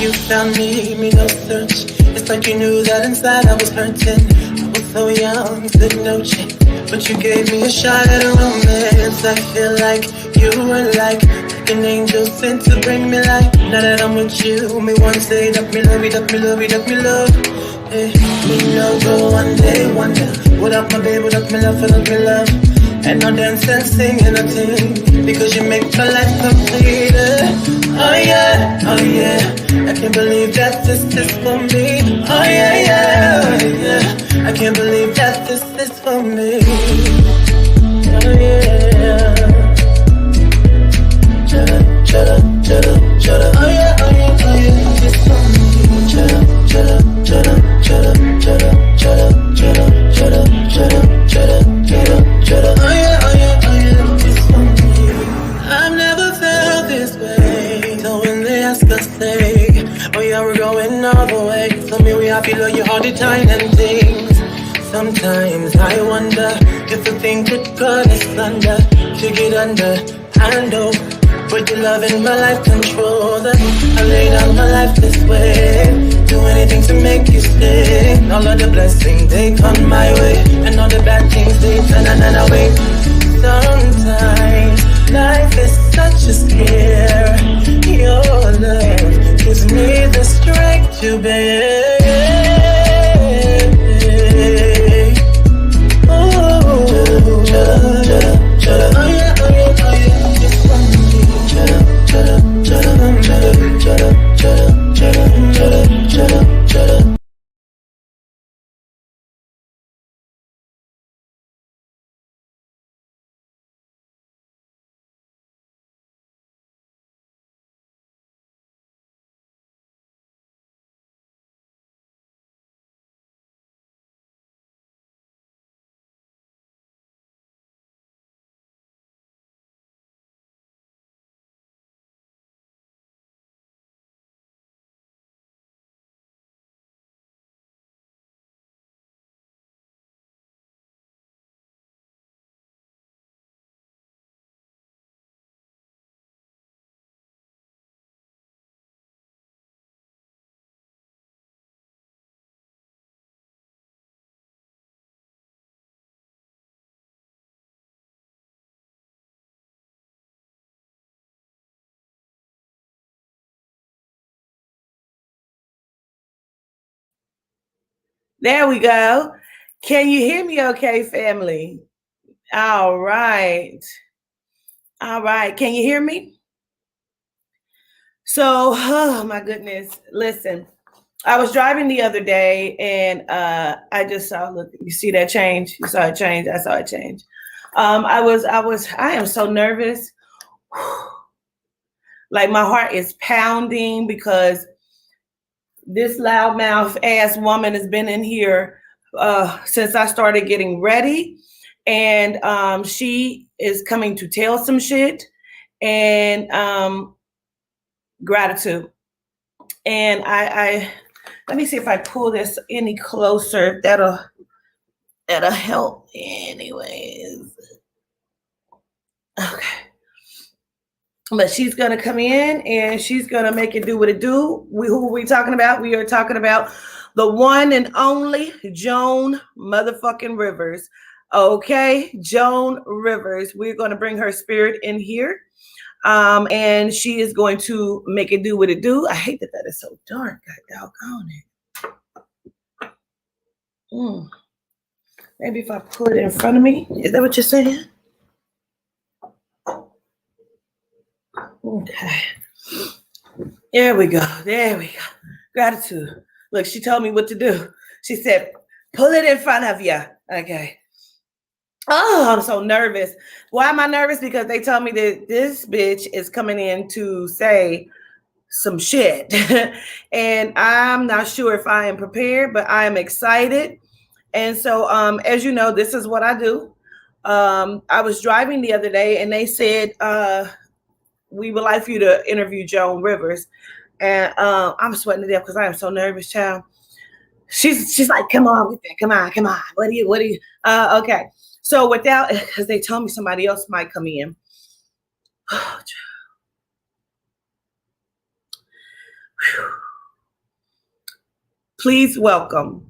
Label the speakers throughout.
Speaker 1: you found me no search. It's like you knew that inside I was hurting. I was so young, didn't know you, but you gave me a shot at a romance. I feel like you were like an angel sent to bring me life. Now that I'm with you, me one say that me love, that me love, that me love. Hey, me know go one day, wonder without my baby, that me love, that me love. And no dance and sing and nothing, because you make my life complete. Oh yeah, oh yeah, I can't believe that this is for me. Oh yeah, yeah, oh yeah, I can't believe that this is for me. Oh yeah, chada, chada, chada, chada. Oh yeah, oh yeah, oh yeah, it's for me. Chada, chada, chada, chada, chada, chada, chada, chada, chada, chada, chada, chada. Oh yeah, oh yeah, oh yeah, it's for me. I've never felt this way. So when they ask us, say, oh yeah, we're going all the way. Tell me we happy, love you all the time and things. Sometimes I wonder if the thing could cut us under, to get under, handle. Put your love in my life, control that. I lay down my life this way. Do anything to make you stay. All of the blessings, they come my way. And all the bad things, they turn and away. Sometimes life is such a scare. Your love gives me the strength to bear. Oh, yeah, oh yeah, oh yeah, just one me. There we go. Can you hear me okay, family? All right. All right. Can you hear me? So, oh my goodness. Listen, I was driving the other day and I just saw, look, you see that change? You saw it change? I saw it change. I am so nervous. Like my heart is pounding because this loudmouth ass woman has been in here since I started getting ready. And she is coming to tell some shit and gratitude. And I let me see if I pull this any closer. That'll help anyways. Okay. But she's gonna come in and she's gonna make it do what it do. Who are we talking about? We are talking about the one and only JOAN motherfucking Rivers. Okay, JOAN Rivers. We're gonna bring her spirit in here. And she is going to make it do what it do. I hate that is so dark. God doggone it. Maybe if I put it in front of me. Is that what you're saying? Okay. There we go. There we go. Gratitude. Look, she told me what to do. She said, pull it in front of you. Okay. Oh, I'm so nervous. Why am I nervous? Because they told me that this bitch is coming in to say some shit. And I'm not sure if I am prepared, but I am excited. And so, as you know, this is what I do. I was driving the other day and they said, we would like for you to interview JOAN Rivers. And I'm sweating to death because I am so nervous, child. She's like, come on with that. Come on. What do you? Okay. So without, because they told me somebody else might come in. Please welcome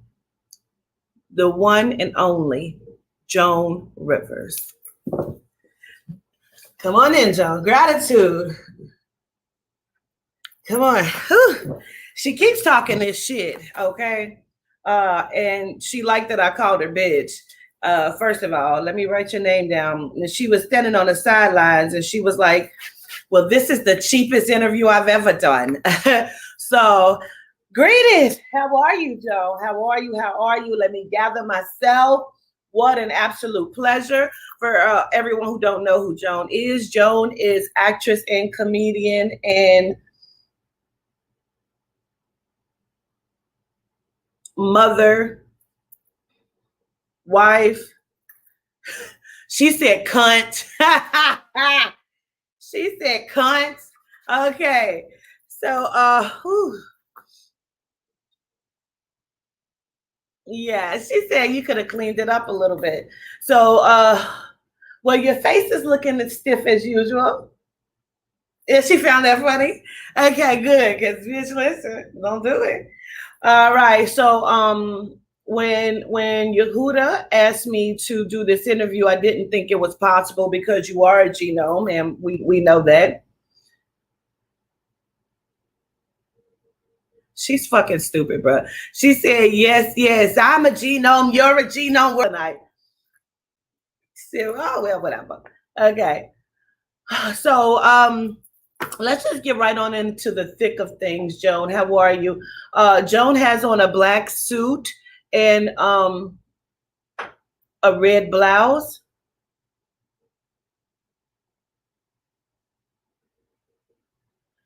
Speaker 1: the one and only JOAN Rivers. Come on in, JOAN. Gratitude. Come on. Whew. She keeps talking this shit, okay? And she liked that I called her bitch. First of all, let me write your name down. And she was standing on the sidelines and she was like, well, this is the cheapest interview I've ever done. So, greetings. How are you, Joe? How are you? How are you? Let me gather myself. What an absolute pleasure. For everyone who don't know who JOAN is actress and comedian and mother, wife. She said cunt. She said cunt. Okay. So yeah, she said you could have cleaned it up a little bit. So well, your face is looking as stiff as usual. Yeah, she found that funny. Okay, good. Because bitch, listen, don't do it. All right. So when Yehuda asked me to do this interview, I didn't think it was possible because you are a genome, and we know that. She's fucking stupid, bro. She said, yes, I'm a genome, you're a genome. Tonight. So, oh well, whatever. Okay. So let's just get right on into the thick of things, Joan. How are you? Joan has on a black suit and a red blouse.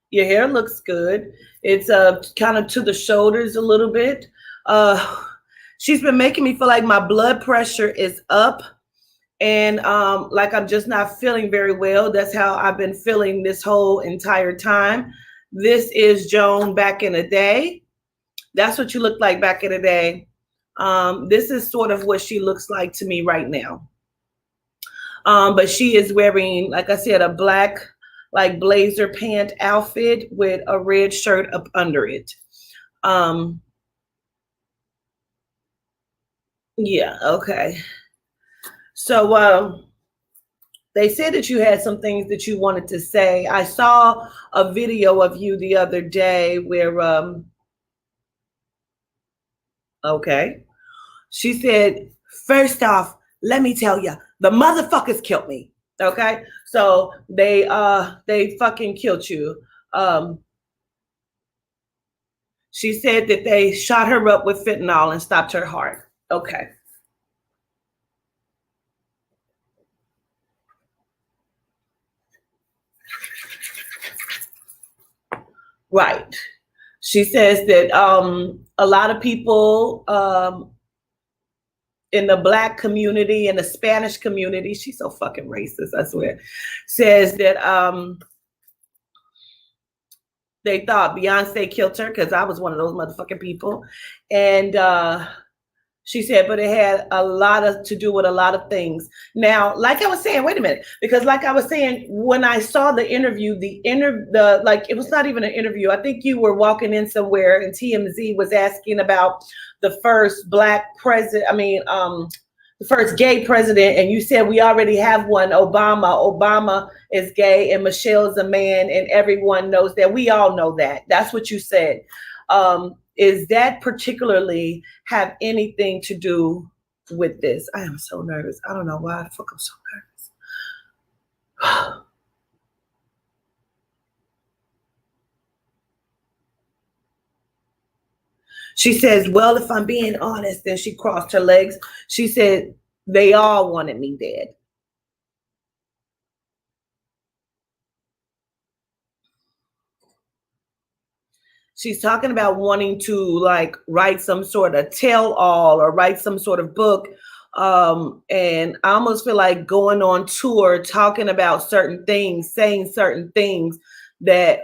Speaker 1: Your hair looks good. It's kind of to the shoulders a little bit. She's been making me feel like my blood pressure is up and like I'm just not feeling very well. That's how I've been feeling this whole entire time. This is Joan back in the day. That's what you look like back in the day. This is sort of what she looks like to me right now. But she is wearing, like I said, a black like blazer pant outfit with a red shirt up under it. Yeah, okay. So they said that you had some things that you wanted to say. I saw a video of you the other day where okay. She said, first off, let me tell you, the motherfuckers killed me. Okay, so they fucking killed you. She said that they shot her up with fentanyl and stopped her heart. Okay. Right. She says that a lot of people in the Black community and the Spanish community, she's so fucking racist, I swear, says that they thought Beyonce killed her because I was one of those motherfucking people. And she said, but it had a lot to do with a lot of things. Now, like I was saying, wait a minute, because like I was saying, when I saw the interview, like it was not even an interview. I think you were walking in somewhere and TMZ was asking about the first Black president. I mean, the first gay president, and you said we already have one, Obama. Obama is gay and Michelle's a man, and everyone knows that. We all know that. That's what you said. Is that particularly have anything to do with this? I am so nervous. I don't know why the fuck I'm so nervous. She says, well, if I'm being honest, then she crossed her legs. She said, they all wanted me dead. She's talking about wanting to like write some sort of tell-all or write some sort of book. And I almost feel like going on tour, talking about certain things, saying certain things that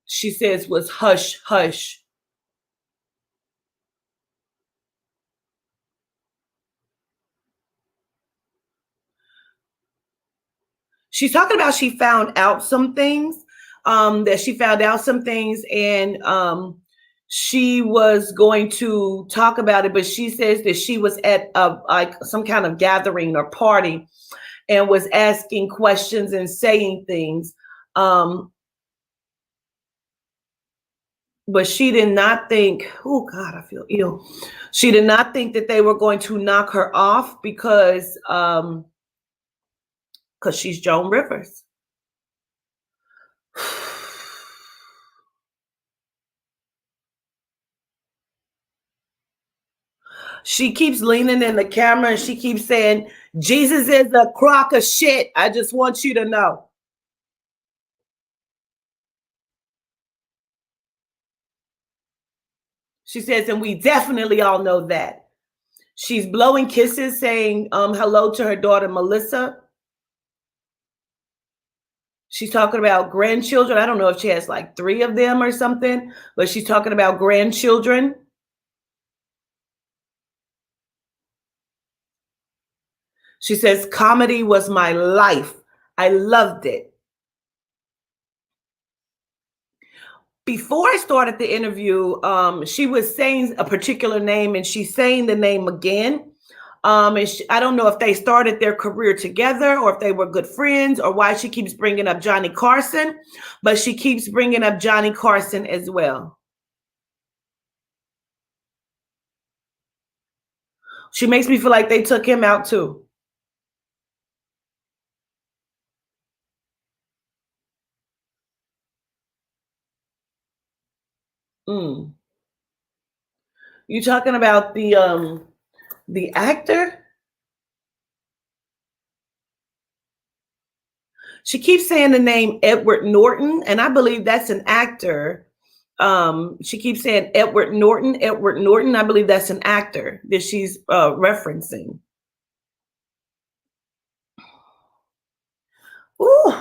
Speaker 1: she says was hush, hush. She's talking about she found out some things, that she found out some things, and she was going to talk about it, but she says that she was at like some kind of gathering or party and was asking questions and saying things. But she did not think, oh God, I feel ill. She did not think that they were going to knock her off because she's Joan Rivers. She keeps leaning in the camera and she keeps saying, Jesus is a crock of shit. I just want you to know. She says, and we definitely all know that. She's blowing kisses, saying hello to her daughter, Melissa. She's talking about grandchildren. I don't know if she has like 3 of them or something, but she's talking about grandchildren. She says, comedy was my life. I loved it. Before I started the interview, she was saying a particular name and she's saying the name again. And I don't know if they started their career together or if they were good friends or why she keeps bringing up Johnny Carson, but she keeps bringing up Johnny Carson as well. She makes me feel like they took him out too. Mm. You talking about the actor? She keeps saying the name Edward Norton, and I believe that's an actor. She keeps saying Edward Norton, Edward Norton. I believe that's an actor that she's referencing. Ooh.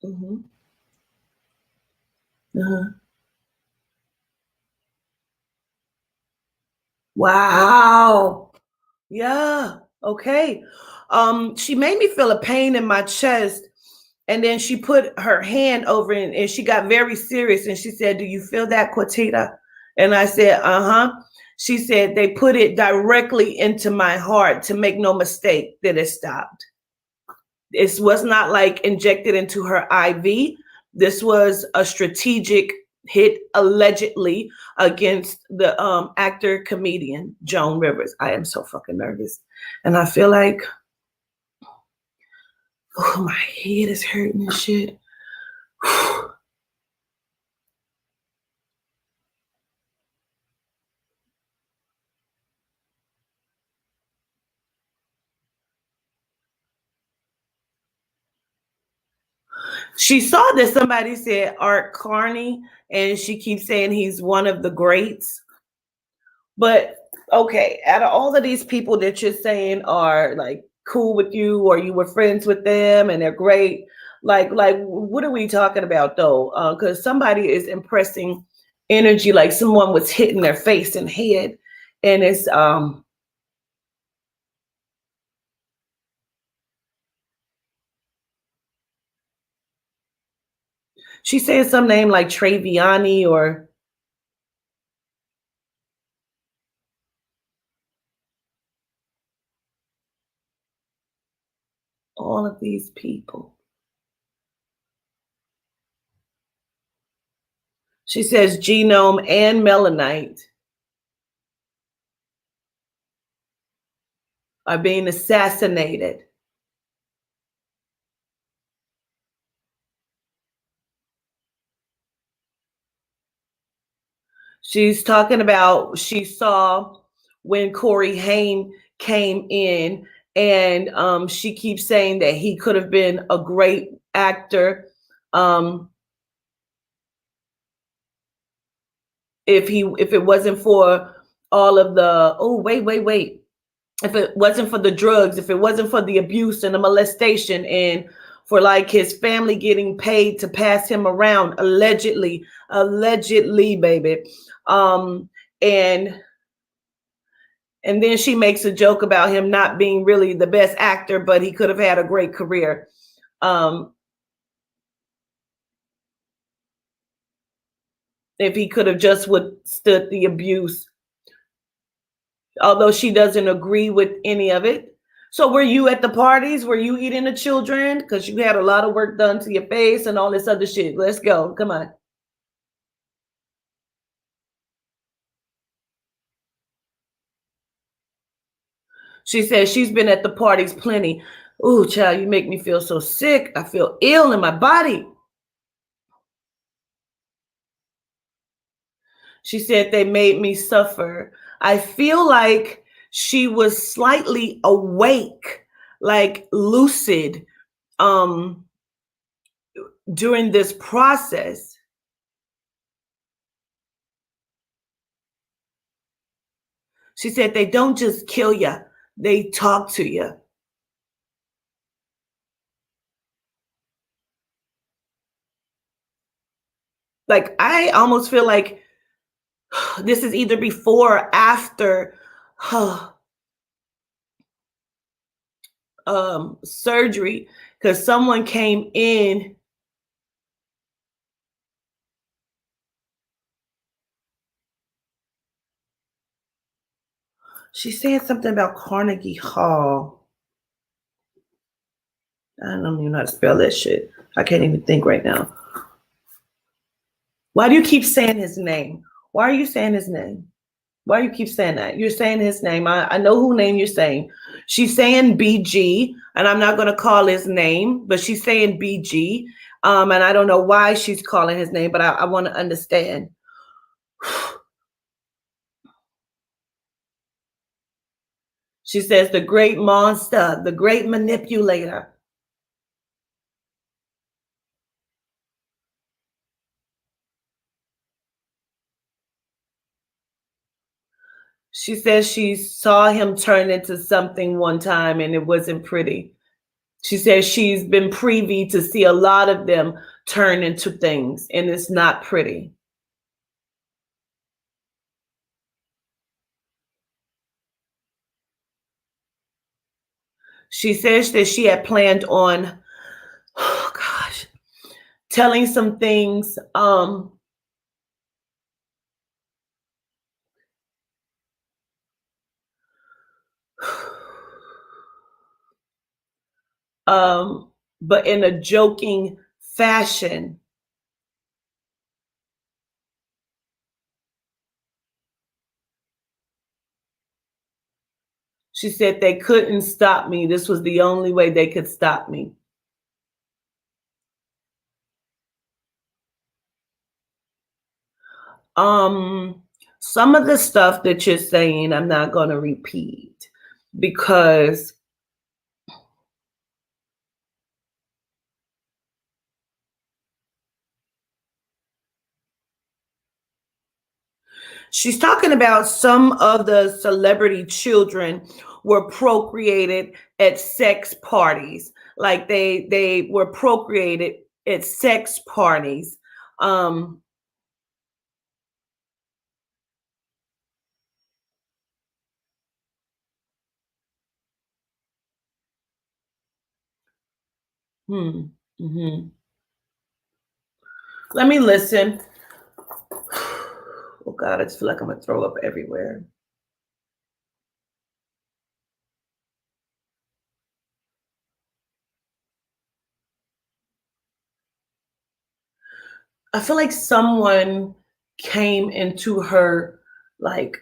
Speaker 1: Mm-hmm. Uh-huh. Wow. Yeah. Okay. She made me feel a pain in my chest. And then she put her hand over it and she got very serious. And she said, do you feel that, QuaTita? And I said, uh-huh. She said, they put it directly into my heart to make no mistake that it stopped. This was not like injected into her IV. This was a strategic hit allegedly against the actor comedian Joan Rivers. I am so fucking nervous. And I feel like, oh, my head is hurting and shit. She saw that somebody said Art Carney, and she keeps saying he's one of the greats. But okay, out of all of these people that you're saying are like cool with you, or you were friends with them, and they're great, like what are we talking about though? Because somebody is impressing energy, like someone was hitting their face and head, and it's she said some name like Traviani or all of these people. She says genome and melanite are being assassinated. She's talking about she saw when Corey Haim came in, and she keeps saying that he could have been a great actor if it wasn't for all of the wait. If it wasn't for the drugs, if it wasn't for the abuse and the molestation, and for like his family getting paid to pass him around, allegedly, baby. And then she makes a joke about him not being really the best actor, but he could have had a great career. if he could have just withstood the abuse, although she doesn't agree with any of it. So were you at the parties? Were you eating the children? Because you had a lot of work done to your face and all this other shit. Let's go. Come on. She says she's been at the parties plenty. Ooh, child, you make me feel so sick. I feel ill in my body. She said they made me suffer. I feel like she was slightly awake, like lucid, um, during this process. She said they don't just kill you, they talk to you. Like, I almost feel like this is either before or after surgery, because someone came in. She said something about Carnegie Hall. I don't even know how to spell that shit. I can't even think right now. Why do you keep saying his name? Why are you saying his name? Why do you keep saying that? You're saying his name. I know who name you're saying. She's saying BG, and I'm not going to call his name, but she's saying BG. And I don't know why she's calling his name, but I want to understand. She says the great monster, the great manipulator. She says she saw him turn into something one time and it wasn't pretty. She says she's been privy to see a lot of them turn into things and it's not pretty. She says that she had planned on, oh gosh, telling some things but in a joking fashion. She said they couldn't stop me. This was the only way they could stop me. Some of the stuff that you're saying, I'm not going to repeat because she's talking about some of the celebrity children were procreated at sex parties. Like they were procreated at sex parties. Um, mhm. Let me listen. Oh God, I just feel like I'm gonna throw up everywhere. I feel like someone came into her like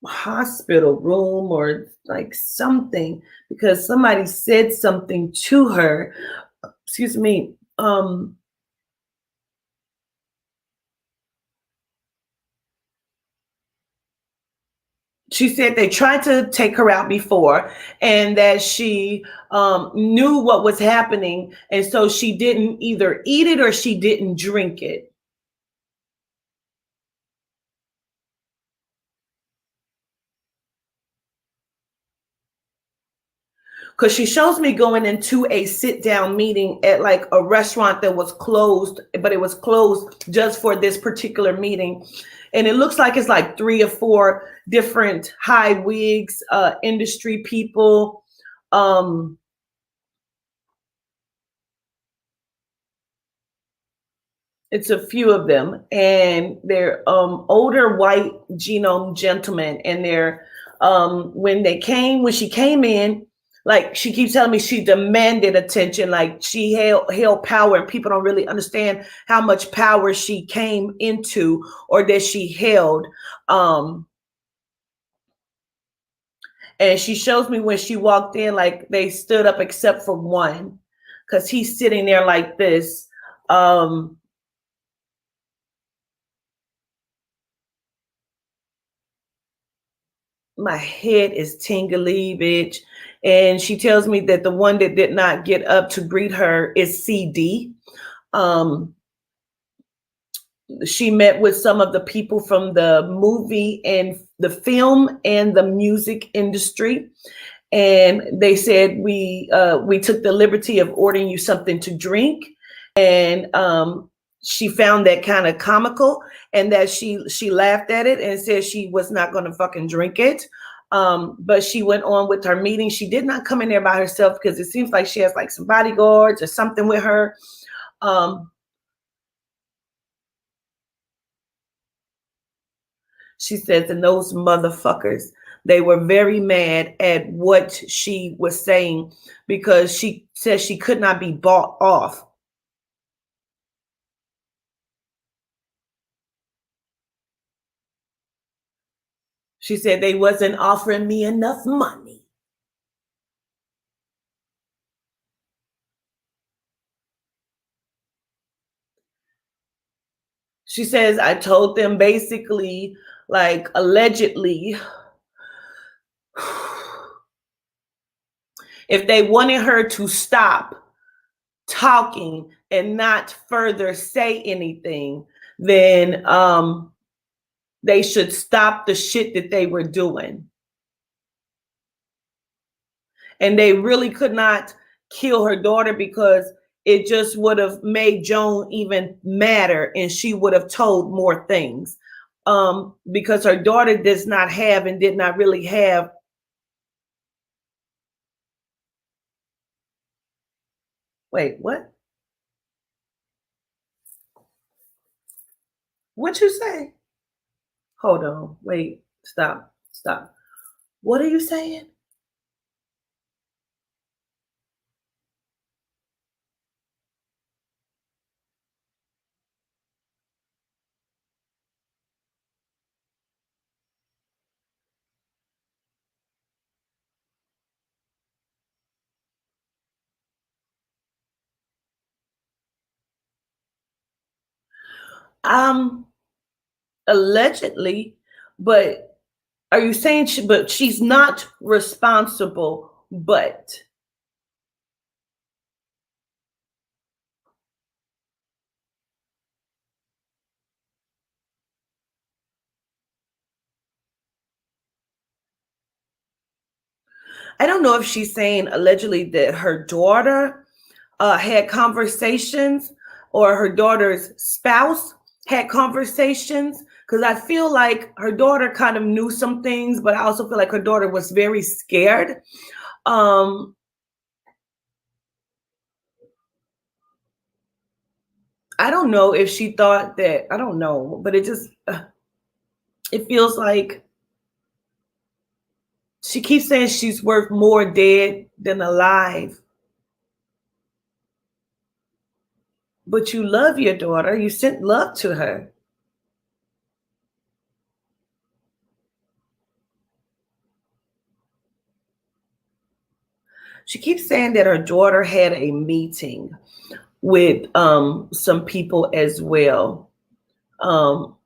Speaker 1: hospital room or like something because somebody said something to her. Excuse me. She said they tried to take her out before and that she knew what was happening. And so she didn't either eat it or she didn't drink it. Because she shows me going into a sit down meeting at like a restaurant that was closed, but it was closed just for this particular meeting. And it looks like it's like 3 or 4 different high wigs, industry people. Um, It's a few of them, and they're older white genome gentlemen, and they're when she came in, like she keeps telling me she demanded attention, like she held power, and people don't really understand how much power she came into or that she held. Um, and she shows me when she walked in, like they stood up except for one, because he's sitting there like this. Um, my head is tingly, bitch. And she tells me that the one that did not get up to greet her is CD. Um, she met with some of the people from the movie and the film and the music industry, and they said we took the liberty of ordering you something to drink, and she found that kind of comical, and that she laughed at it and said she was not going to fucking drink it. But she went on with her meeting. She did not come in there by herself because it seems like she has like some bodyguards or something with her. um, She says, and those motherfuckers, they were very mad at what she was saying because she says she could not be bought off. She said they wasn't offering me enough money. She says, I told them basically, like allegedly, if they wanted her to stop talking and not further say anything, then they should stop the shit that they were doing. And they really could not kill her daughter because it just would have made Joan even madder, and she would have told more things. Because her daughter does not have and did not really have. Wait, what? What you say? Hold on. Wait. Stop. Stop. What are you saying? Um, allegedly, but are you saying but she's not responsible, but I don't know if she's saying allegedly that her daughter had conversations, or her daughter's spouse had conversations, because I feel like her daughter kind of knew some things, but I also feel like her daughter was very scared. um I don't know if she thought that, I don't know, but it just it feels like she keeps saying she's worth more dead than alive. But you love your daughter, you sent love to her. She keeps saying that her daughter had a meeting with some people as well. Um,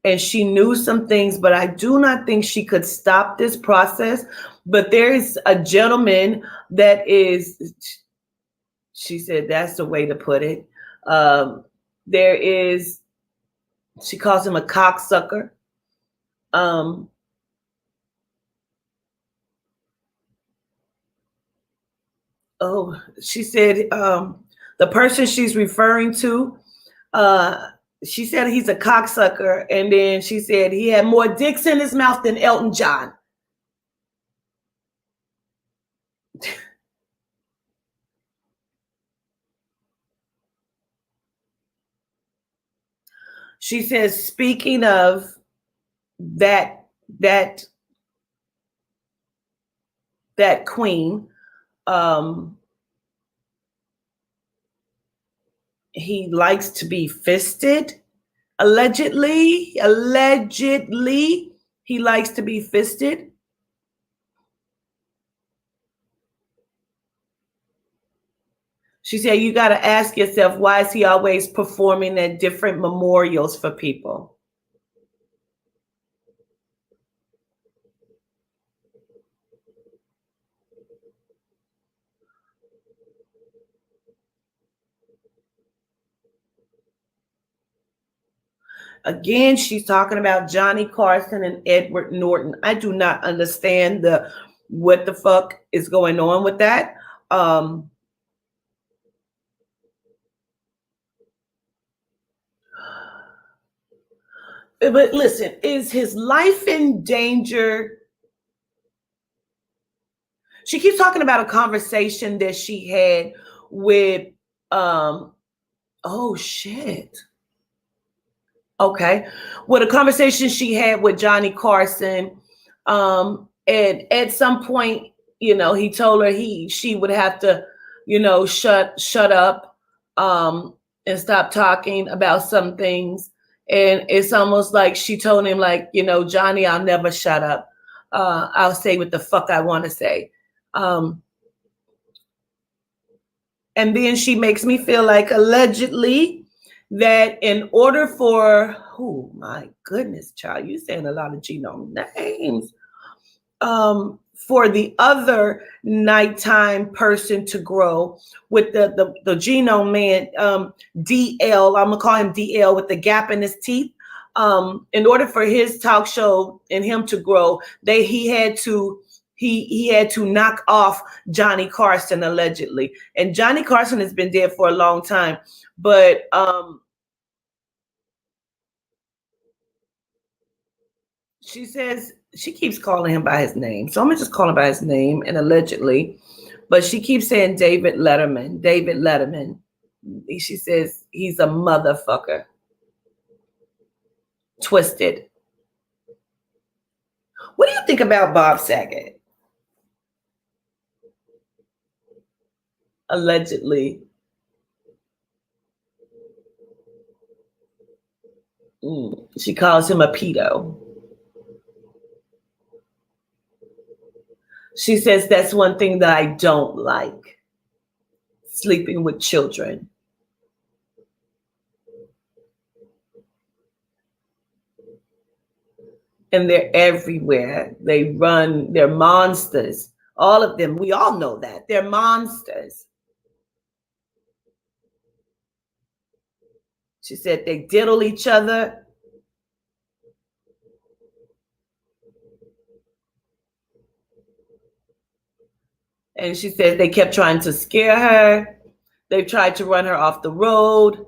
Speaker 1: and she knew some things, but I do not think she could stop this process. But there is a gentleman that is, she said that's the way to put it. There is, she calls him a cocksucker. Um, oh, she said the person she's referring to, uh, she said he's a cocksucker, and then she said he had more dicks in his mouth than Elton John. She says, speaking of that that that queen, um, he likes to be fisted. Allegedly, he likes to be fisted. She said, you got to ask yourself, why is he always performing at different memorials for people? Again, she's talking about Johnny Carson and Edward Norton. I do not understand what the fuck is going on with that. But listen, is his life in danger? She keeps talking about a conversation that she had with oh shit. Okay. With a conversation she had with Johnny Carson. And at some point, he told her she would have to, shut up and stop talking about some things. And it's almost like she told him, like, Johnny, I'll never shut up. I'll say what the fuck I want to say. And then she makes me feel like, allegedly, that in order for, oh my goodness, child, you saying a lot of genome names. For the other nighttime person to grow with the genome man, DL, I'm gonna call him DL with the gap in his teeth. In order for his talk show and him to grow, he had to knock off Johnny Carson, allegedly. And Johnny Carson has been dead for a long time, but she says she keeps calling him by his name. So I'm gonna just call him by his name and allegedly, but she keeps saying David Letterman. David Letterman. She says he's a motherfucker. Twisted. What do you think about Bob Saget? Allegedly. She calls him a pedo. She says that's one thing that I don't like. Sleeping with children. And they're everywhere. They're monsters. All of them. We all know that. They're monsters. She said they diddle each other. And she said they kept trying to scare her. They tried to run her off the road.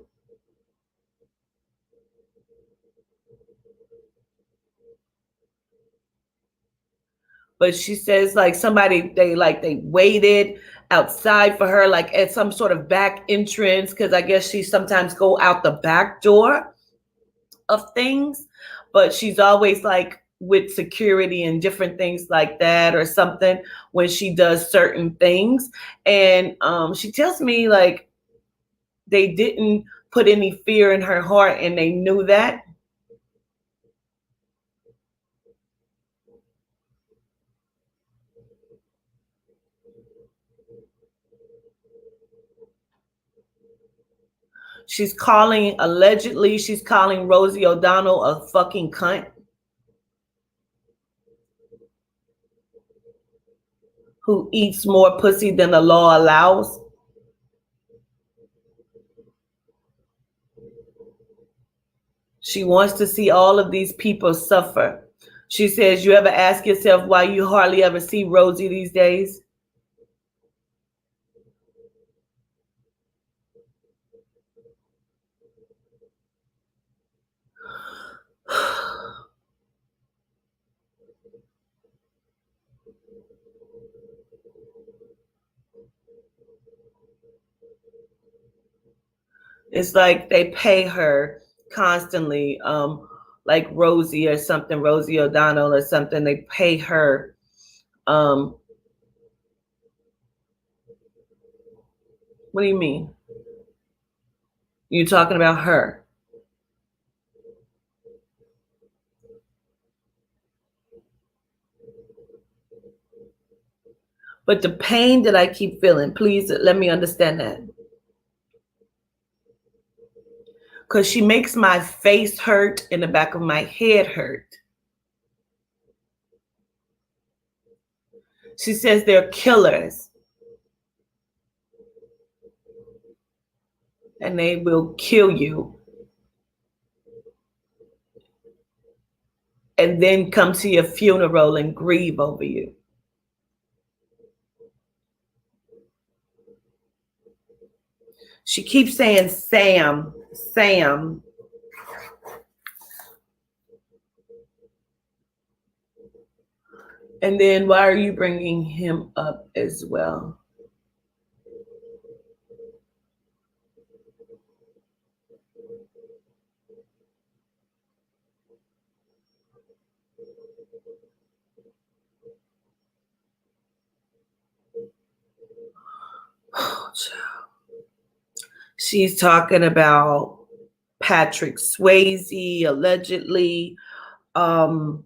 Speaker 1: But she says, like, they waited outside for her, like at some sort of back entrance, because I guess she sometimes go out the back door of things, but she's always like with security and different things like that or something when she does certain things. And she tells me, like, they didn't put any fear in her heart and they knew that. Allegedly, she's calling Rosie O'Donnell a fucking cunt who eats more pussy than the law allows. She wants to see all of these people suffer. She says, you ever ask yourself why you hardly ever see Rosie these days? It's like they pay her constantly, like Rosie or something, Rosie O'Donnell or something. They pay her. What do you mean? You talking about her? But the pain that I keep feeling, please let me understand that. Because she makes my face hurt and the back of my head hurt. She says they're killers. And they will kill you. And then come to your funeral and grieve over you. She keeps saying Sam, Sam. And then why are you bringing him up as well? Oh, she's talking about Patrick Swayze, allegedly, that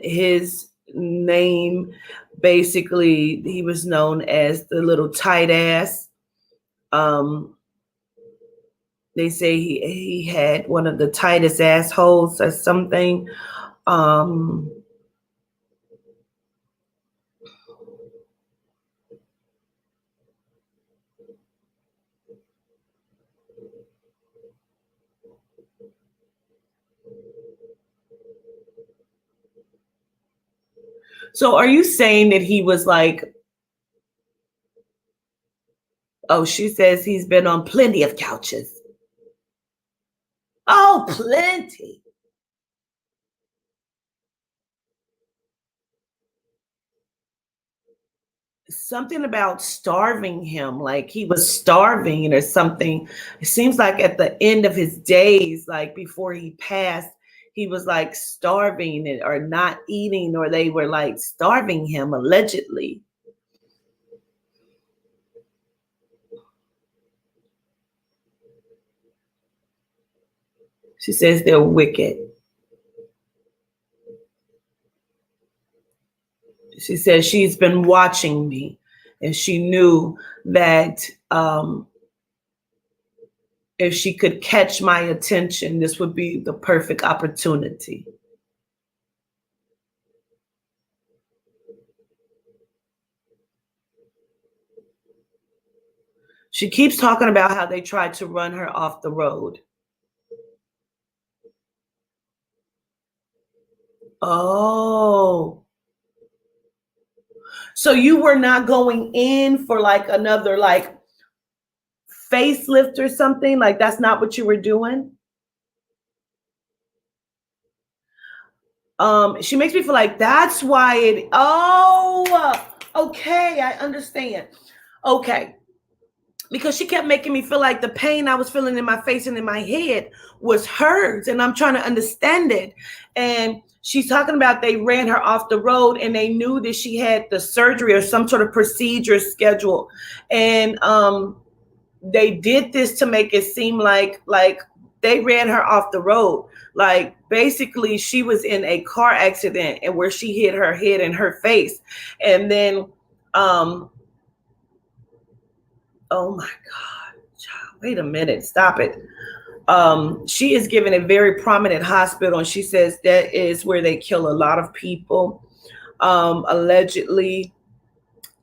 Speaker 1: his name, basically, he was known as the little tight ass. They say he had one of the tightest assholes or something. So are you saying that he was like, oh, she says he's been on plenty of couches. Oh, plenty. Something about starving him, like he was starving or something. It seems like at the end of his days, like before he passed, he was like starving or not eating, or they were like starving him, allegedly. She says they're wicked. She says she's been watching me, and she knew that if she could catch my attention, this would be the perfect opportunity. She keeps talking about how they tried to run her off the road. Oh. So you were not going in for like another like facelift or something? Like that's not what you were doing? She makes me feel like that's why it, oh, okay, I understand. Okay. Because she kept making me feel like the pain I was feeling in my face and in my head was hers, and I'm trying to understand it. And she's talking about they ran her off the road and they knew that she had the surgery or some sort of procedure scheduled. And they did this to make it seem like they ran her off the road. Like basically she was in a car accident and where she hit her head and her face. And then oh my God, child, wait a minute, stop it. She is given a very prominent hospital, and she says that is where they kill a lot of people. Allegedly,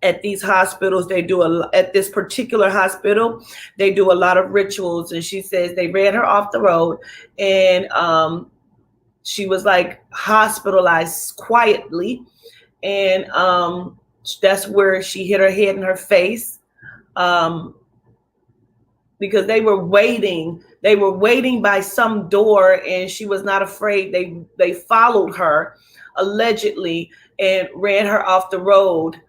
Speaker 1: at these hospitals, they do at this particular hospital, they do a lot of rituals. And she says they ran her off the road, and she was like hospitalized quietly, and that's where she hit her head and her face. Because they were waiting by some door, and she was not afraid. They followed her allegedly and ran her off the road.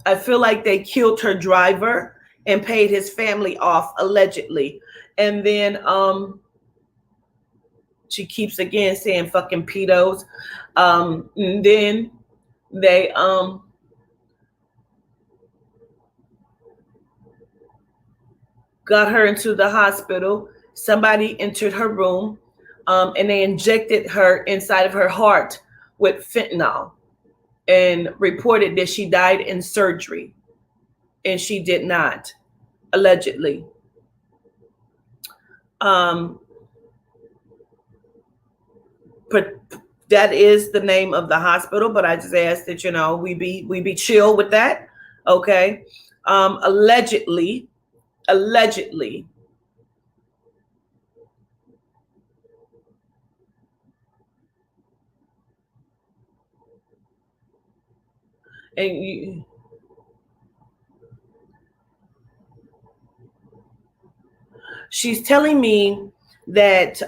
Speaker 1: I feel like they killed her driver and paid his family off, allegedly. And then she keeps again saying fucking pedos. And then they got her into the hospital. Somebody entered her room, and they injected her inside of her heart with fentanyl and reported that she died in surgery. And she did not, allegedly. But that is the name of the hospital, but I just ask that, you know, we be chill with that. Okay. Allegedly, and she's telling me that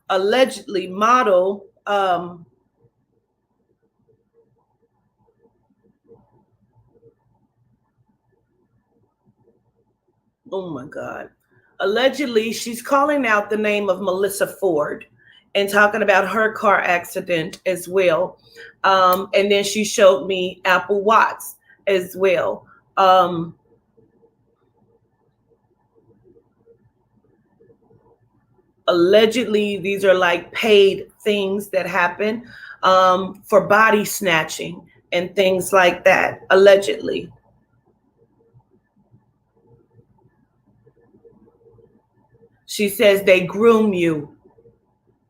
Speaker 1: allegedly model oh my God. Allegedly, she's calling out the name of Melissa Ford and talking about her car accident as well. And then she showed me Apple Watts as well. Allegedly, these are like paid things that happen for body snatching and things like that, allegedly. She says they groom you.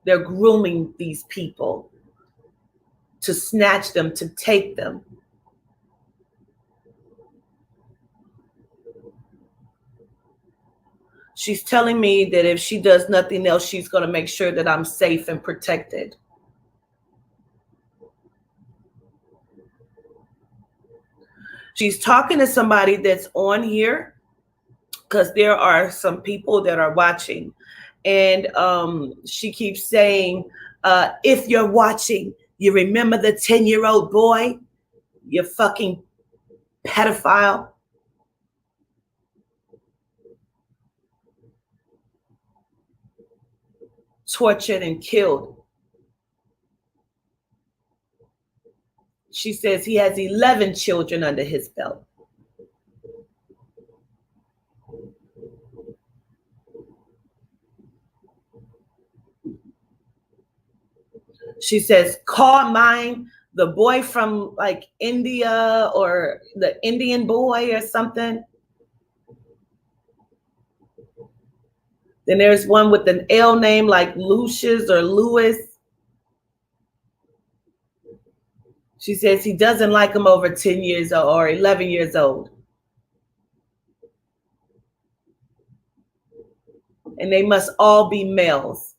Speaker 1: They're grooming these people to snatch them, to take them. She's telling me that if she does nothing else, she's going to make sure that I'm safe and protected. She's talking to somebody that's on here, because there are some people that are watching. And she keeps saying, if you're watching, you remember the 10-year-old boy, you fucking pedophile. Tortured and killed. She says he has 11 children under his belt. She says, Carmine, the boy from like India, or the Indian boy or something. Then there's one with an L name like Lucius or Lewis. She says he doesn't like him over 10 years old or 11 years old. And they must all be males.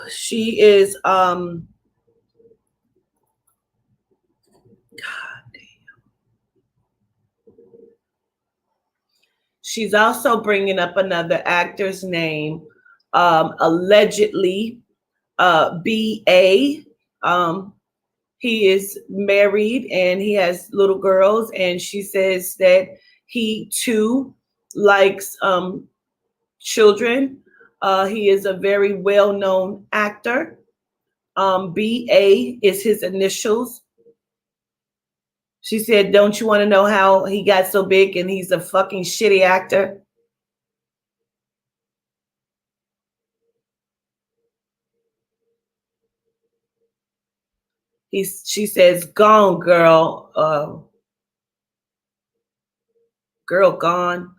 Speaker 1: She is God damn. She's also bringing up another actor's name, allegedly B.A. He is married and he has little girls, and she says that he too likes children. He is a very well-known actor. B.A. is his initials. She said, don't you want to know how he got so big and he's a fucking shitty actor? She says, gone, girl. Girl gone.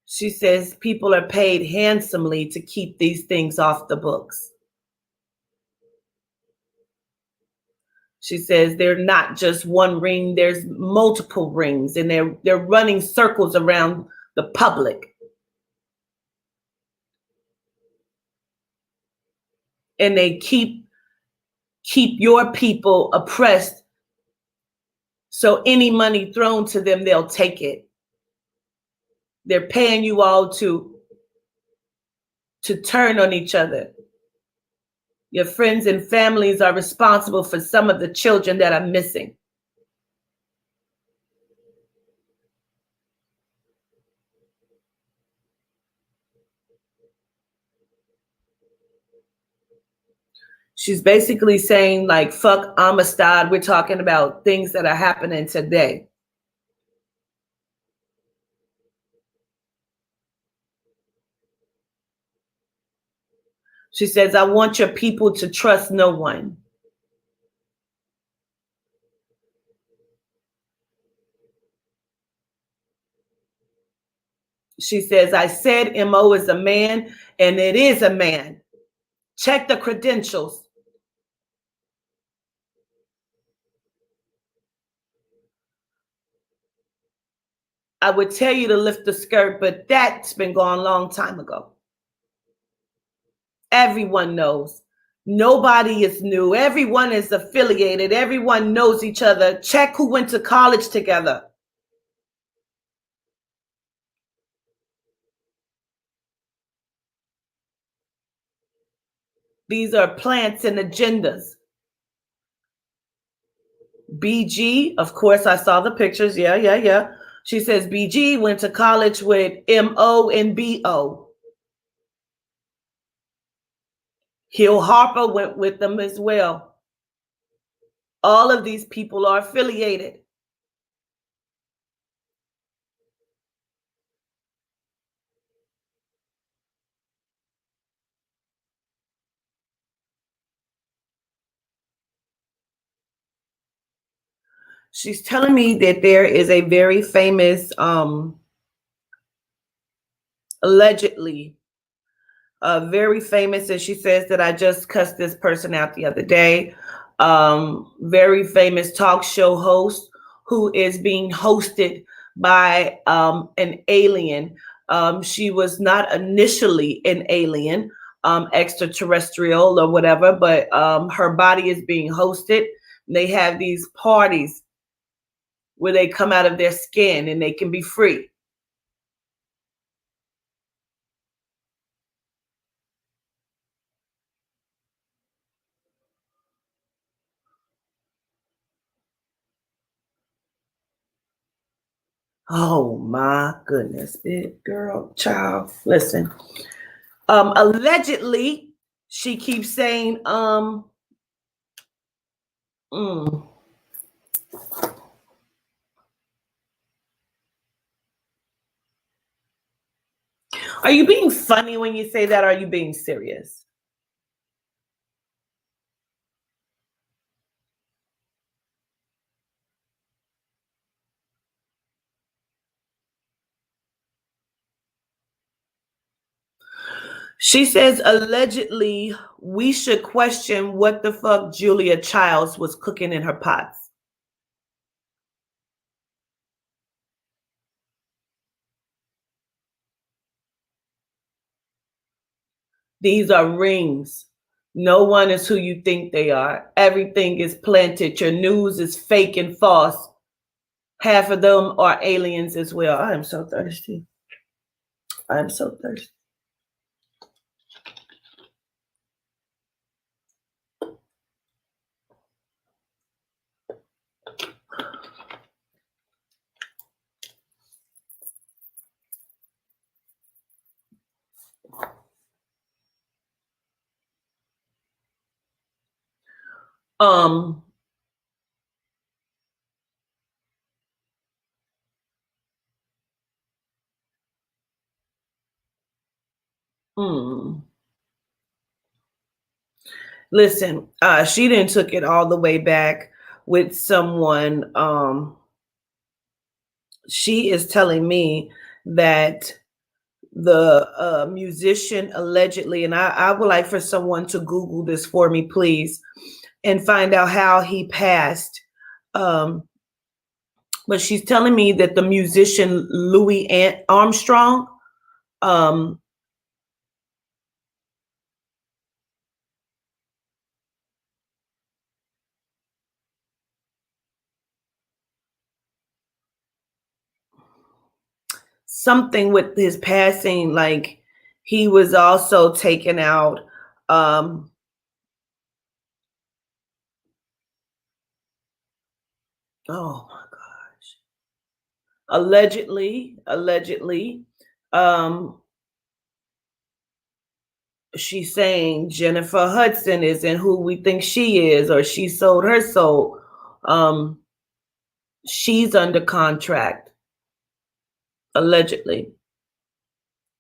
Speaker 1: She says people are paid handsomely to keep these things off the books. She says they're not just one ring, there's multiple rings, and they're running circles around the public. and they keep your people oppressed. So any money thrown to them, they'll take it. They're paying you all to turn on each other. Your friends and families are responsible for some of the children that are missing. She's basically saying, like, fuck Amistad. We're talking about things that are happening today. She says, I want your people to trust no one. She says, I said MO is a man, and it is a man. Check the credentials. I would tell you to lift the skirt, but that's been gone a long time ago. Everyone knows. Nobody is new. Everyone is affiliated. Everyone knows each other. Check who went to college together. These are plants and agendas. BG, of course, I saw the pictures. Yeah. She says BG went to college with MO and BO. Hill Harper went with them as well. All of these people are affiliated. She's telling me that there is a very famous, allegedly, very famous, and she says that I just cussed this person out the other day, very famous talk show host who is being hosted by an alien. She was not initially an alien, extraterrestrial or whatever, but her body is being hosted. They have these parties where they come out of their skin and they can be free. Oh my goodness, big girl, child. Listen. Allegedly, she keeps saying, Are you being funny when you say that? Or are you being serious? She says, allegedly, we should question what the fuck Julia Childs was cooking in her pots. These are rings. No one is who you think they are. Everything is planted. Your news is fake and false. Half of them are aliens as well. I am so thirsty. I'm so thirsty. Um, Listen, she didn't took it all the way back with someone. She is telling me that the musician allegedly, and I would like for someone to Google this for me, please, and find out how he passed. But she's telling me that the musician Louis Armstrong, something with his passing, like he was also taken out. Um, oh my gosh. Allegedly, um, she's saying Jennifer Hudson isn't who we think she is, or she sold her soul. Um, she's under contract, allegedly.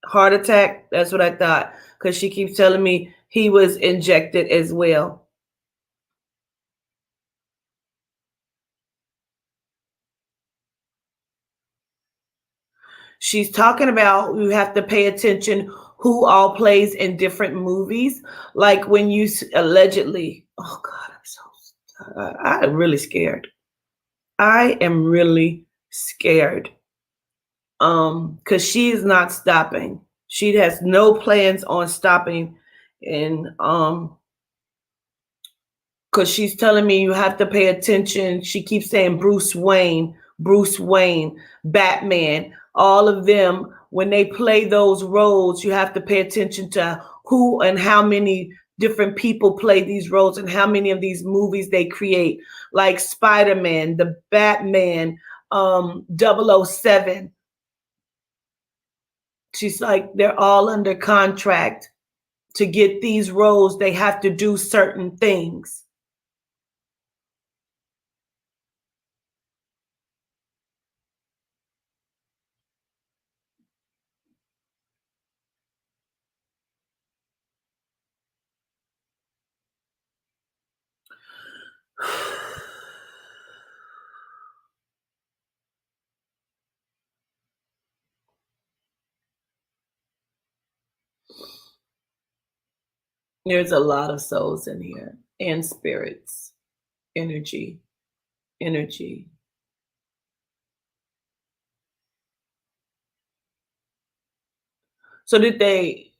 Speaker 1: Heart attack, that's what I thought, because she keeps telling me he was injected as well. She's talking about you have to pay attention who all plays in different movies. Like when you allegedly, oh God, I'm really scared. I am really scared. Because she is not stopping. She has no plans on stopping. And because she's telling me you have to pay attention. She keeps saying Bruce Wayne, Batman, all of them. When they play those roles, you have to pay attention to who and how many different people play these roles and how many of these movies they create, like Spider-Man, the Batman, 007. She's like, they're all under contract to get these roles. They have to do certain things. There's a lot of souls in here and spirits, energy, energy. So did they,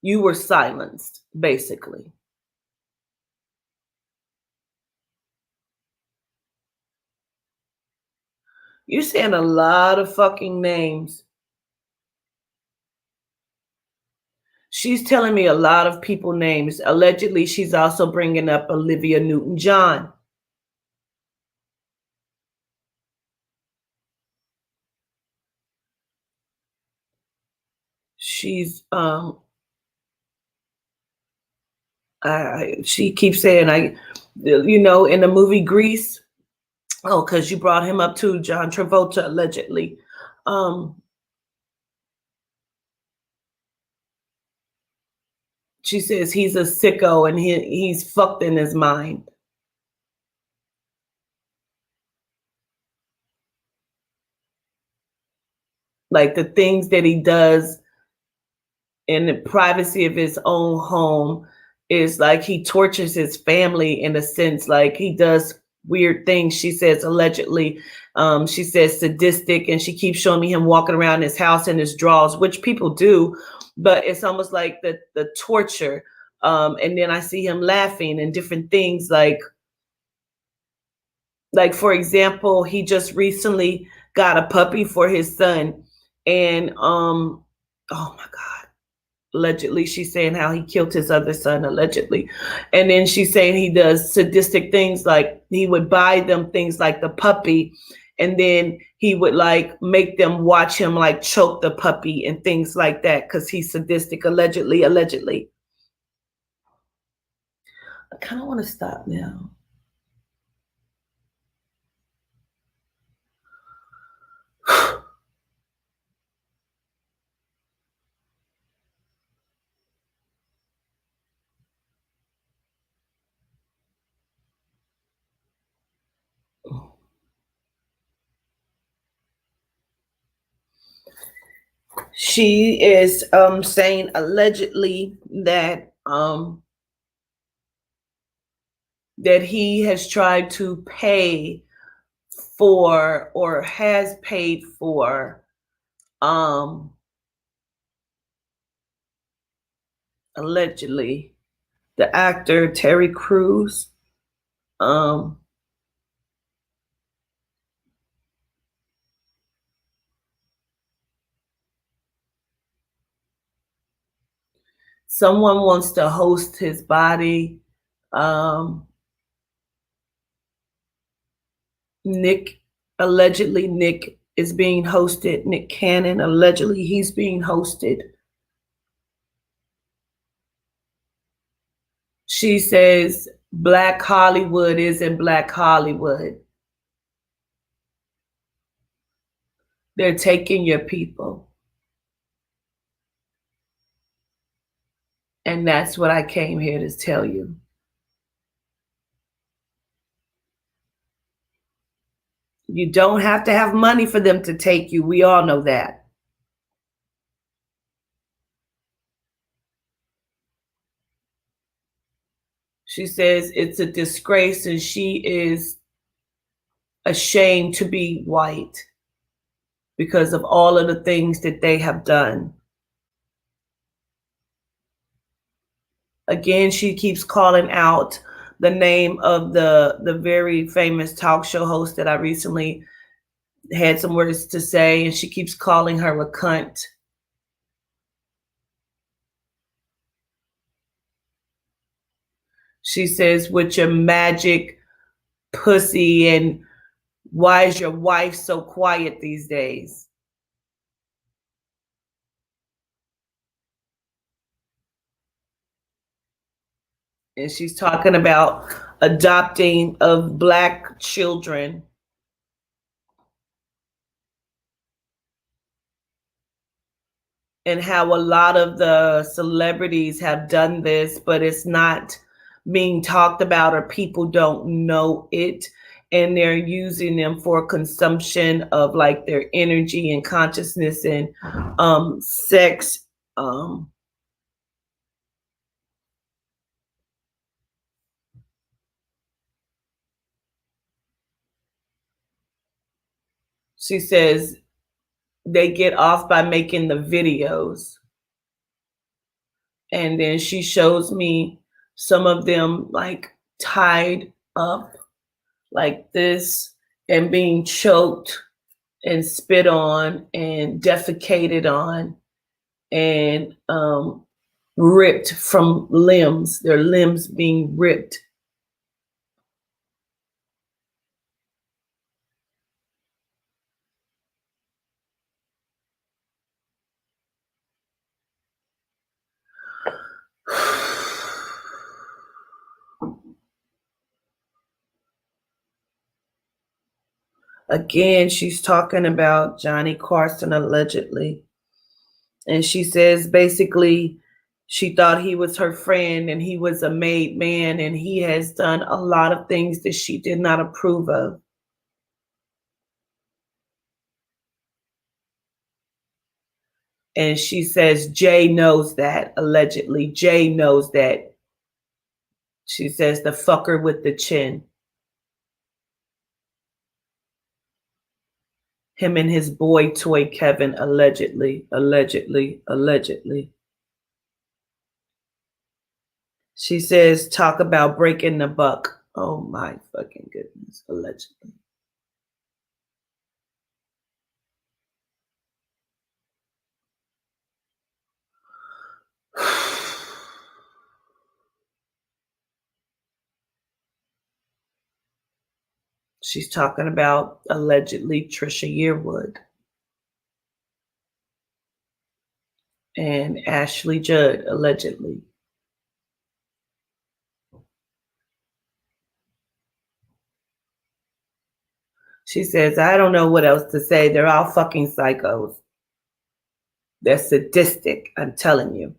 Speaker 1: you were silenced, basically. You're saying a lot of fucking names. She's telling me a lot of people names. Allegedly, she's also bringing up Olivia Newton-John. She's she keeps saying in the movie Grease. Oh, because you brought him up too, John Travolta, allegedly. She says he's a sicko and he's fucked in his mind. Like the things that he does in the privacy of his own home is like he tortures his family in a sense, like he does weird things. She says allegedly, she says sadistic, and she keeps showing me him walking around his house in his drawers, which people do, but it's almost like the torture. And then I see him laughing and different things like for example, he just recently got a puppy for his son, and oh my God, allegedly she's saying how he killed his other son, allegedly. And then she's saying he does sadistic things, like he would buy them things like the puppy, and then he would like make them watch him like choke the puppy and things like that because he's sadistic, allegedly. I kind of want to stop now. She is saying allegedly that he has tried to pay for or has paid for um allegedly the actor Terry Crews. um Someone wants to host his body. Nick is being hosted. Nick Cannon, allegedly he's being hosted. She says Black Hollywood isn't Black Hollywood. They're taking your people. And that's what I came here to tell you. You don't have to have money for them to take you. We all know that. She says it's a disgrace and she is ashamed to be white because of all of the things that they have done. Again, she keeps calling out the name of the very famous talk show host that I recently had some words to say, and she keeps calling her a cunt. She says, with your magic pussy, and why is your wife so quiet these days? And she's talking about adopting of Black children. And how a lot of the celebrities have done this, but it's not being talked about or people don't know it. And they're using them for consumption of like their energy and consciousness and sex. She says they get off by making the videos. And then she shows me some of them like tied up like this and being choked and spit on and defecated on and ripped from limbs, their limbs being ripped. Again, she's talking about Johnny Carson allegedly. And she says basically she thought he was her friend and he was a made man and he has done a lot of things that she did not approve of. And she says Jay knows that, allegedly. Jay knows that. She says the fucker with the chin. Him and his boy toy Kevin, allegedly, allegedly, allegedly. She says, talk about breaking the buck. Oh my fucking goodness, allegedly. She's talking about allegedly Trisha Yearwood and Ashley Judd, allegedly. She says, I don't know what else to say. They're all fucking psychos. They're sadistic, I'm telling you.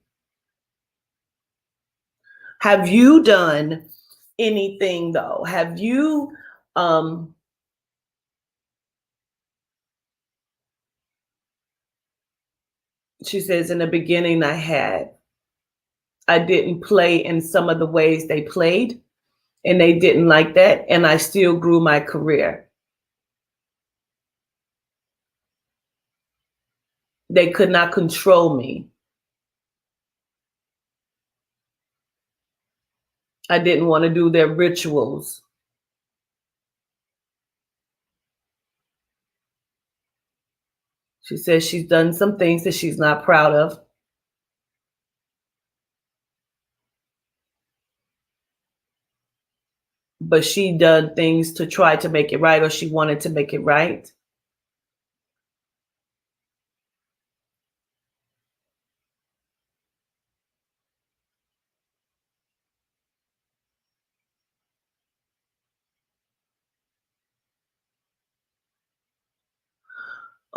Speaker 1: Have you done anything though? Have you she says in the beginning I didn't play in some of the ways they played and they didn't like that and I still grew my career. They could not control me. I didn't want to do their rituals. She says she's done some things that she's not proud of. but she done things to try to make it right, or she wanted to make it right.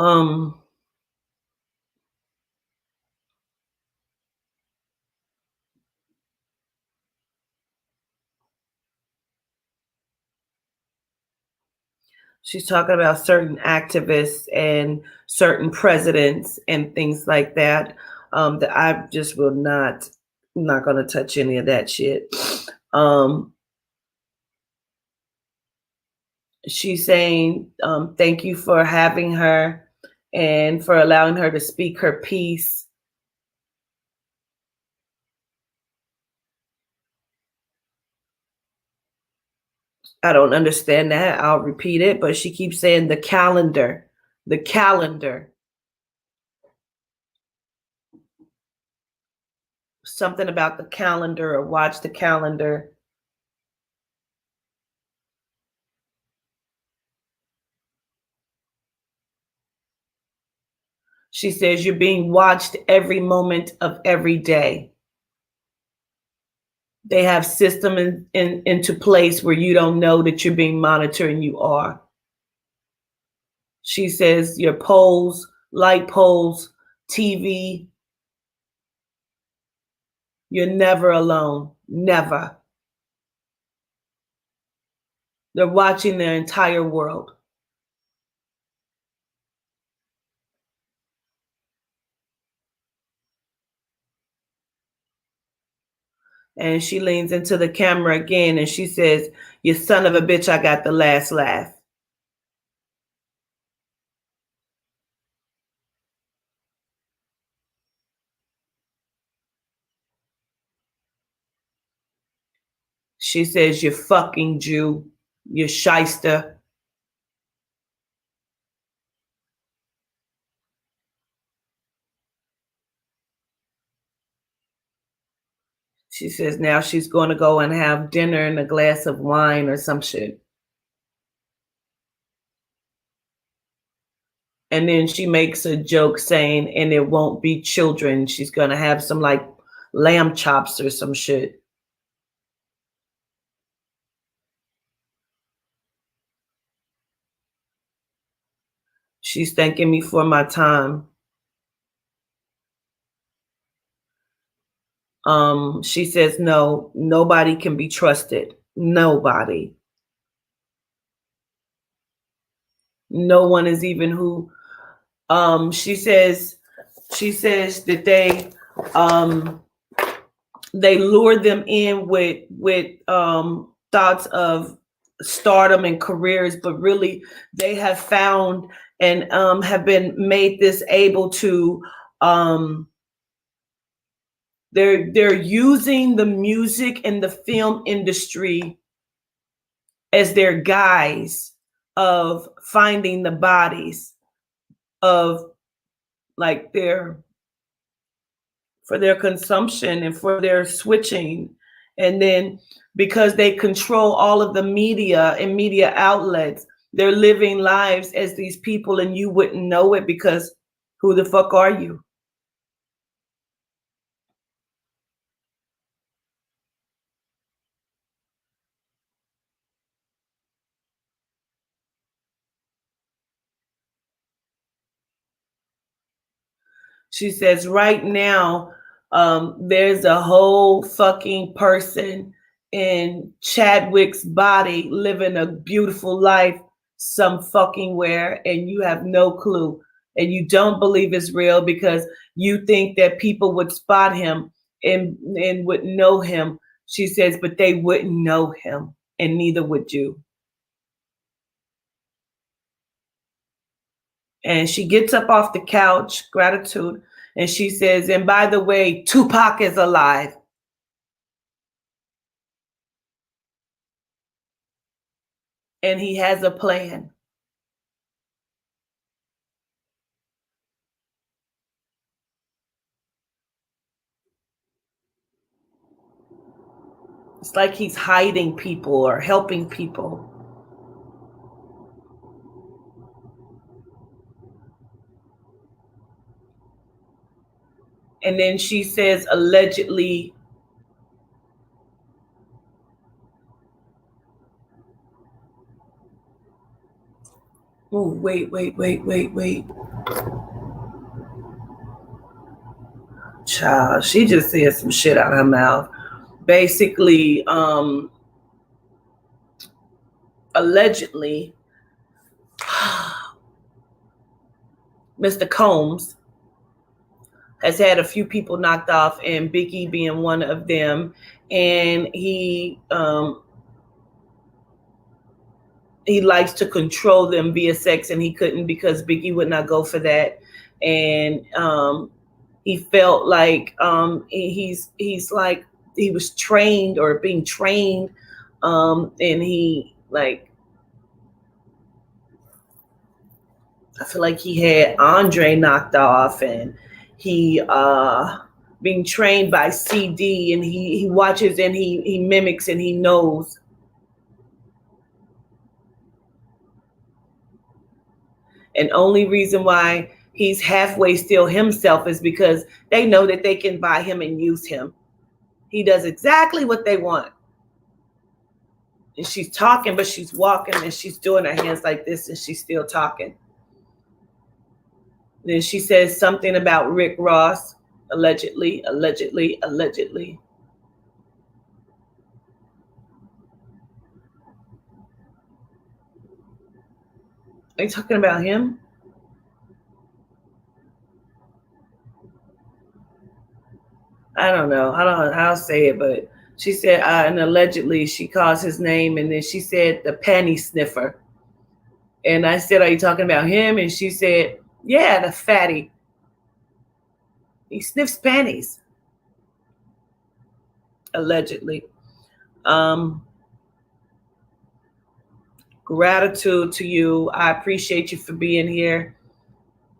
Speaker 1: Um, she's talking about certain activists and certain presidents and things like that. That I just will not, I'm not going to touch any of that shit. Um, she's saying, thank you for having her and for allowing her to speak her piece. I don't understand that. I'll repeat it, but she keeps saying the calendar, the calendar. Something about the calendar or watch the calendar. She says you're being watched every moment of every day. They have system into place where you don't know that you're being monitored, and you are. She says your polls, light poles, TV, you're never alone. Never. They're watching their entire world. And she leans into the camera again and she says, you son of a bitch, I got the last laugh. She says, you fucking Jew, you shyster. She says now she's going to go and have dinner and a glass of wine or some shit. And then she makes a joke saying, and it won't be children. She's going to have some like lamb chops or some shit. She's thanking me for my time. She says, no, nobody can be trusted. Nobody. No one is even who. She says that they lure them in with thoughts of stardom and careers, but really they have found and have been made this able to they're using the music and the film industry as their guise of finding the bodies of like their for their consumption and for their switching. And then because they control all of the media and media outlets, they're living lives as these people and you wouldn't know it because who the fuck are you? She says right now, there's a whole fucking person in Chadwick's body living a beautiful life some fucking where, and you have no clue. And you don't believe it's real because you think that people would spot him and would know him. She says, but they wouldn't know him, and neither would you. And she gets up off the couch, gratitude, and she says, and by the way, Tupac is alive. And he has a plan. It's like he's hiding people or helping people. And then she says allegedly. Oh, wait. Child, she just said some shit out of her mouth. Basically, allegedly, Mr. Combs has had a few people knocked off, and Biggie being one of them. And he likes to control them via sex, and he couldn't because Biggie would not go for that. And he felt like he's like he was trained or being trained, and he like I feel like he had Andre knocked off, and he being trained by CD, and he watches and he mimics and he knows. And only reason why he's halfway still himself is because they know that they can buy him and use him. He does exactly what they want. And she's talking, but she's walking, and she's doing her hands like this, and she's still talking. Then she says something about Rick Ross, allegedly. Are you talking about him? I don't know. I don't know how to say it, but she said, and allegedly she calls his name, and then she said the panty sniffer. And I said, are you talking about him? And she said, yeah, the fatty. He sniffs panties. Allegedly. Gratitude to you. I appreciate you for being here.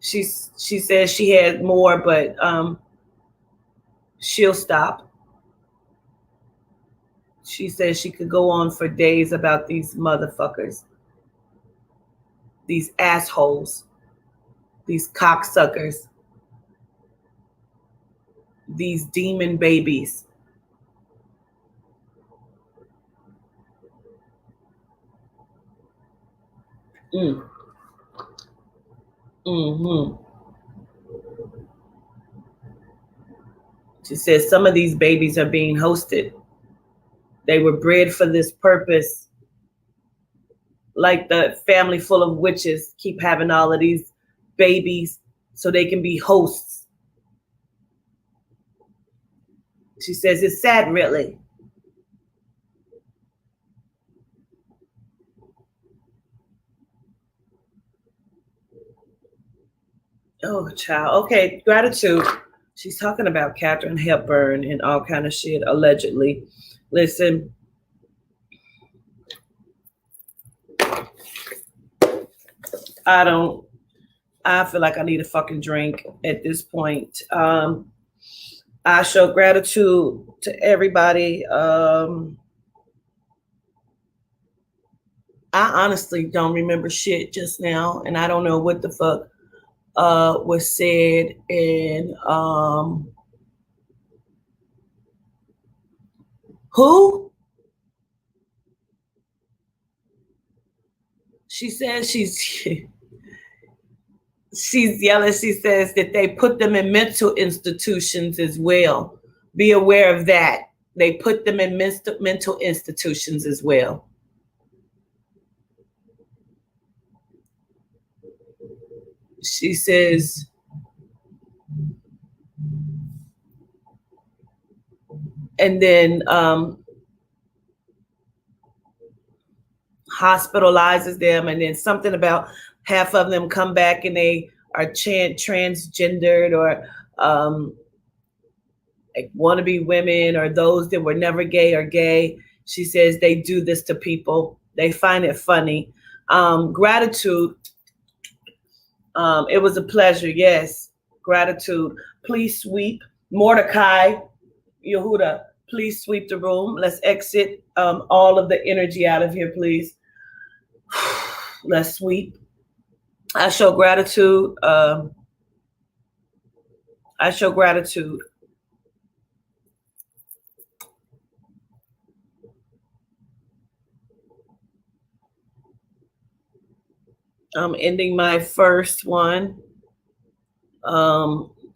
Speaker 1: She says she had more, but she'll stop. She says she could go on for days about these motherfuckers, these assholes, these cocksuckers, these demon babies. She says some of these babies are being hosted. They were bred for this purpose. Like the family full of witches keep having all of these babies so they can be hosts. She says it's sad, really. Oh, child. Okay, gratitude. She's talking about Katharine Hepburn and all kind of shit, allegedly. Listen. I feel like I need a fucking drink at this point. I show gratitude to everybody. I honestly don't remember shit just now, and I don't know what the fuck was said. And who? She says she's yelling. She says that they put them in mental institutions as well. Be aware of that. They put them in mental institutions as well. She says, and then hospitalizes them, and then something about half of them come back and they are transgendered or like wannabe women, or those that were never gay or gay. She says they do this to people. They find it funny. Gratitude. It was a pleasure. Yes. Gratitude. Please sweep. Mordecai, Yehuda, please sweep the room. Let's exit all of the energy out of here, please. Let's sweep. I show gratitude. I show gratitude. I'm ending my first one.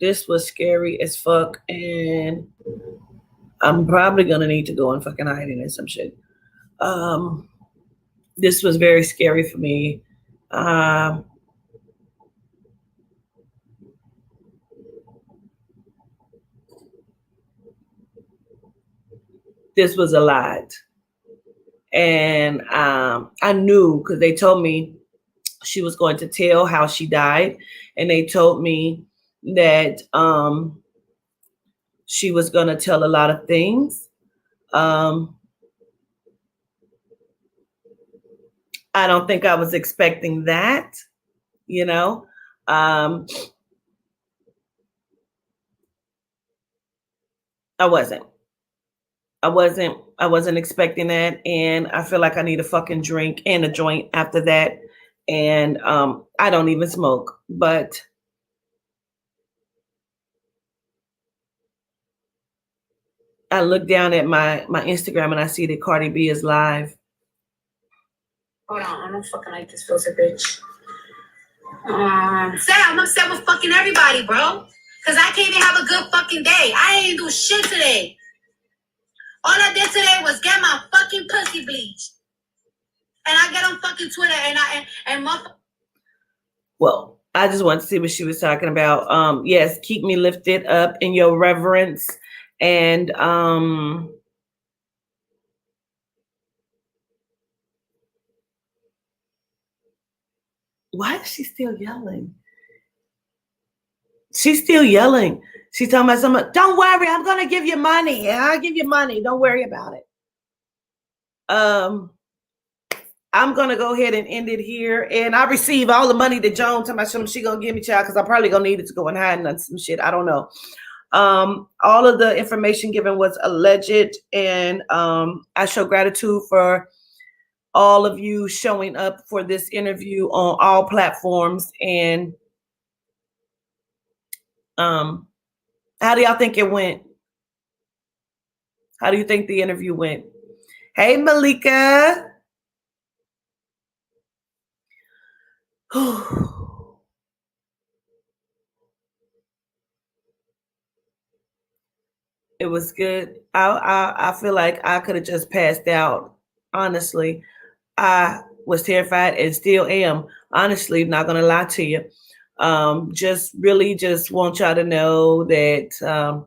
Speaker 1: This was scary as fuck, and I'm probably gonna need to go and fucking hiding and some shit. This was very scary for me. This was a lot. And I knew because they told me she was going to tell how she died. And they told me that she was going to tell a lot of things. I don't think I was expecting that, you know. I wasn't expecting that, and I feel like I need a fucking drink and a joint after that. And I don't even smoke, but I look down at my Instagram and I see that Cardi B is live.
Speaker 2: Hold on, I don't fucking like this filter, bitch. I'm upset with fucking everybody, bro. Cause I can't even have a good fucking day. I ain't do shit today. All I did today was get my fucking pussy bleached. And I get on fucking Twitter and
Speaker 1: well, I just wanted to see what she was talking about. Yes, keep me lifted up in your reverence. And why is she still yelling? She's still yelling. She's talking about someone. Don't worry, I'm gonna give you money. I'll give you money. Don't worry about it. I'm gonna go ahead and end it here. And I receive all the money that Joan talking about she gonna give me, child, because I'm probably gonna need it to go and hide and some shit. I don't know. All of the information given was alleged, and I show gratitude for all of you showing up for this interview on all platforms. And how do y'all think it went? How do you think the interview went? Hey, Malika. It was good. I feel like I could have just passed out. Honestly, I was terrified and still am. Honestly, not gonna lie to you. Just really just want y'all to know that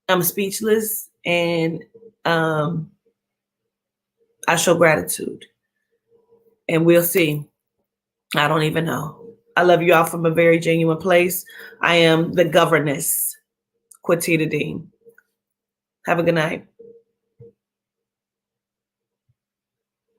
Speaker 1: I'm speechless, and I show gratitude. And we'll see. I don't even know. I love you all from a very genuine place. I am the Governess QuaTita Dean. Have a good night.